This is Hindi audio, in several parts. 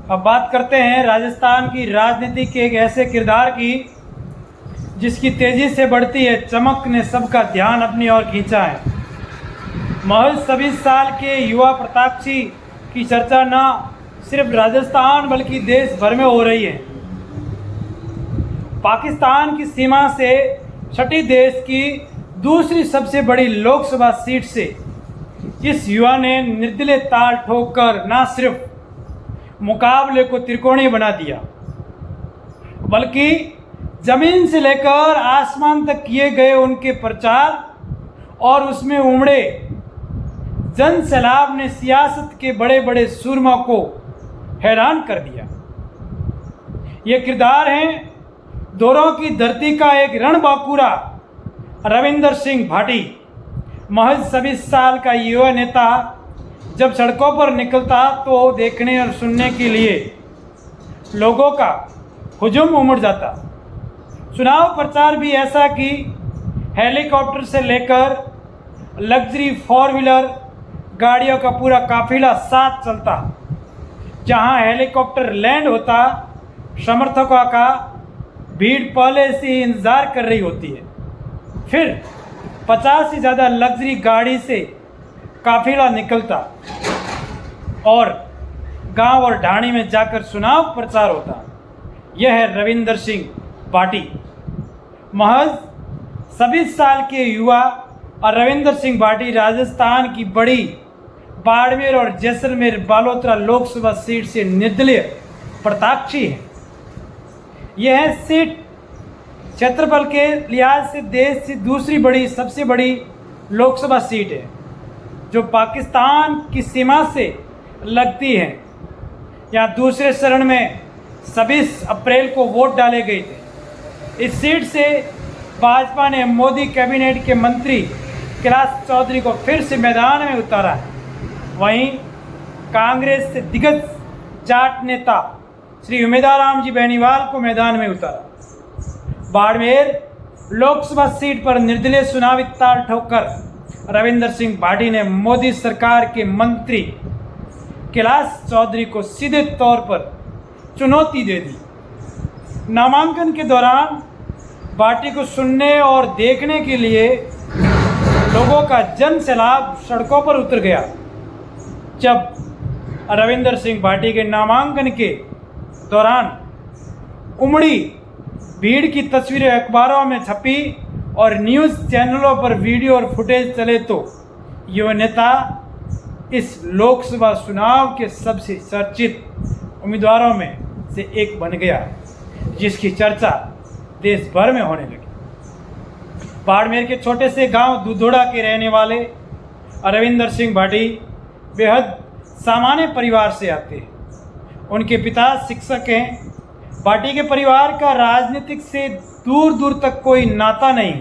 अब बात करते हैं राजस्थान की राजनीति के एक ऐसे किरदार की जिसकी तेजी से बढ़ती है चमक ने सबका ध्यान अपनी ओर खींचा है। महज 26 साल के युवा प्रताक्षी की चर्चा न सिर्फ राजस्थान बल्कि देश भर में हो रही है। पाकिस्तान की सीमा से सटी देश की दूसरी सबसे बड़ी लोकसभा सीट से इस युवा ने निर्दलीय ताल ठोककर न सिर्फ मुकाबले को त्रिकोणीय बना दिया बल्कि जमीन से लेकर आसमान तक किए गए उनके प्रचार और उसमें उमड़े जन सैलाब ने सियासत के बड़े बड़े सूरमा को हैरान कर दिया। ये किरदार हैं दौरों की धरती का एक रणबांकुरा रविंदर सिंह भाटी। महज 26 साल का युवा नेता जब सड़कों पर निकलता तो देखने और सुनने के लिए लोगों का हुजूम उमड़ जाता। चुनाव प्रचार भी ऐसा कि हेलीकॉप्टर से लेकर लग्जरी 4 व्हीलर गाड़ियों का पूरा काफिला साथ चलता। जहां हेलीकॉप्टर लैंड होता समर्थकों का भीड़ पहले से इंतज़ार कर रही होती है। फिर 50 से ज़्यादा लग्जरी गाड़ी से काफिला निकलता और गांव और ढाणी में जाकर चुनाव प्रचार होता। यह है रविंदर सिंह भाटी। महज 26 साल के युवा और रविंदर सिंह भाटी राजस्थान की बड़ी बाड़मेर और जैसलमेर बालोतरा लोकसभा सीट से निर्दलीय प्रत्याशी है। यह सीट क्षेत्रफल के लिहाज से देश की दूसरी बड़ी सबसे बड़ी लोकसभा सीट है जो पाकिस्तान की सीमा से लगती है। यहाँ दूसरे चरण में 26 अप्रैल को वोट डाले गए थे। इस सीट से भाजपा ने मोदी कैबिनेट के मंत्री कैलाश चौधरी को फिर से मैदान में उतारा है। वहीं कांग्रेस से दिग्गज जाट नेता श्री उमेदाराम जी बेनीवाल को मैदान में उतारा। बाड़मेर लोकसभा सीट पर निर्दलीय चुनावी ताल ठोककर रविंदर सिंह भाटी ने मोदी सरकार के मंत्री कैलाश चौधरी को सीधे तौर पर चुनौती दे दी। नामांकन के दौरान भाटी को सुनने और देखने के लिए लोगों का जन सैलाब सड़कों पर उतर गया। जब रविंदर सिंह भाटी के नामांकन के दौरान उमड़ी भीड़ की तस्वीरें अखबारों में छपी और न्यूज़ चैनलों पर वीडियो और फुटेज चले तो युवा नेता इस लोकसभा चुनाव के सबसे चर्चित उम्मीदवारों में से एक बन गया जिसकी चर्चा देश भर में होने लगी। बाड़मेर के छोटे से गांव दुधोड़ा के रहने वाले रविंदर सिंह भाटी बेहद सामान्य परिवार से आते हैं। उनके पिता शिक्षक हैं। भाटी के परिवार का राजनीतिक से दूर दूर तक कोई नाता नहीं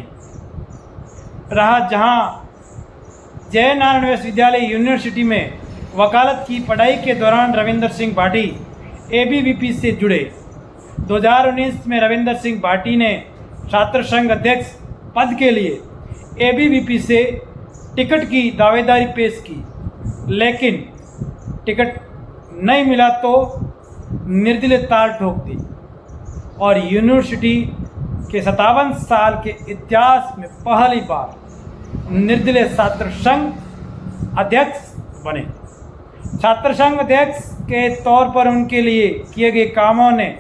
रहा। जहां जय नारायण विश्वविद्यालय यूनिवर्सिटी में वकालत की पढ़ाई के दौरान रविंदर सिंह भाटी एबीवीपी से जुड़े। 2019 में रविंदर सिंह भाटी ने छात्र संघ अध्यक्ष पद के लिए एबीवीपी से टिकट की दावेदारी पेश की, लेकिन टिकट नहीं मिला तो निर्दलीय ताल ठोक दी और यूनिवर्सिटी के 57 साल के इतिहास में पहली बार निर्दलीय छात्र संघ अध्यक्ष बने। छात्र संघ अध्यक्ष के तौर पर उनके लिए किए गए कामों ने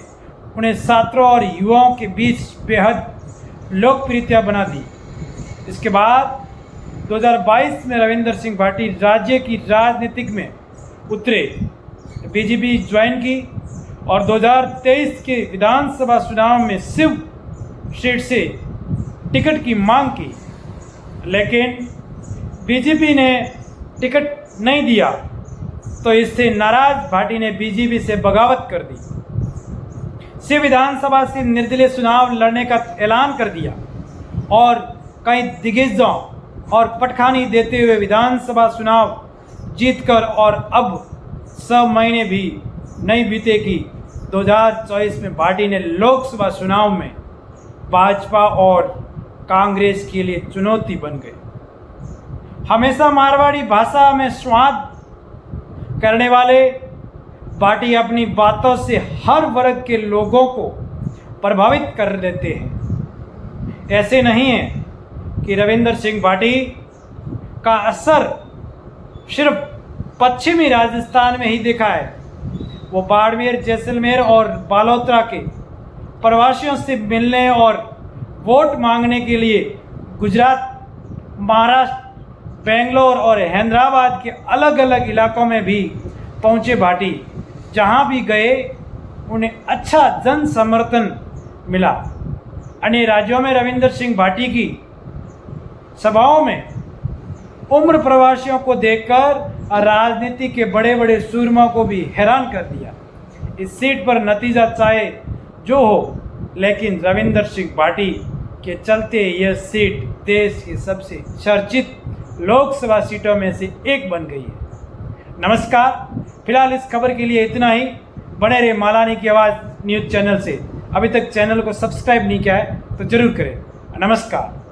उन्हें छात्रों और युवाओं के बीच बेहद लोकप्रियता बना दी। इसके बाद 2022 में रविंदर सिंह भाटी राज्य की राजनीतिक में उतरे, बीजेपी ज्वाइन की और 2023 के विधानसभा चुनाव में शिव सीट से टिकट की मांग की, लेकिन बीजेपी ने टिकट नहीं दिया तो इससे नाराज भाटी ने बीजेपी से बगावत कर दी। शिव विधानसभा से निर्दलीय चुनाव लड़ने का ऐलान कर दिया और कई दिग्गजों और पटखानी देते हुए विधानसभा चुनाव जीतकर और अब 6 महीने भी नहीं बीते कि 2024 में भाटी ने लोकसभा चुनाव में भाजपा और कांग्रेस के लिए चुनौती बन गए। हमेशा मारवाड़ी भाषा में संवाद करने वाले भाटी अपनी बातों से हर वर्ग के लोगों को प्रभावित कर देते हैं। ऐसे नहीं है कि रविंदर सिंह भाटी का असर सिर्फ पश्चिमी राजस्थान में ही दिखा है। वो बाड़मेर, जैसलमेर और बालोतरा के प्रवासियों से मिलने और वोट मांगने के लिए गुजरात, महाराष्ट्र, बेंगलोर और हैदराबाद के अलग अलग इलाकों में भी पहुंचे। भाटी जहां भी गए उन्हें अच्छा जन समर्थन मिला। अन्य राज्यों में रविंदर सिंह भाटी की सभाओं में उम्र प्रवासियों को देखकर राजनीति के बड़े बड़े सूरमा को भी हैरान कर दिया। इस सीट पर नतीजा चाहे जो हो, लेकिन रविंदर सिंह भाटी के चलते यह सीट देश की सबसे चर्चित लोकसभा सीटों में से एक बन गई है। नमस्कार, फिलहाल इस खबर के लिए इतना ही। बने रहे मालानी की आवाज़ न्यूज़ चैनल से। अभी तक चैनल को सब्सक्राइब नहीं किया है तो जरूर करें। नमस्कार।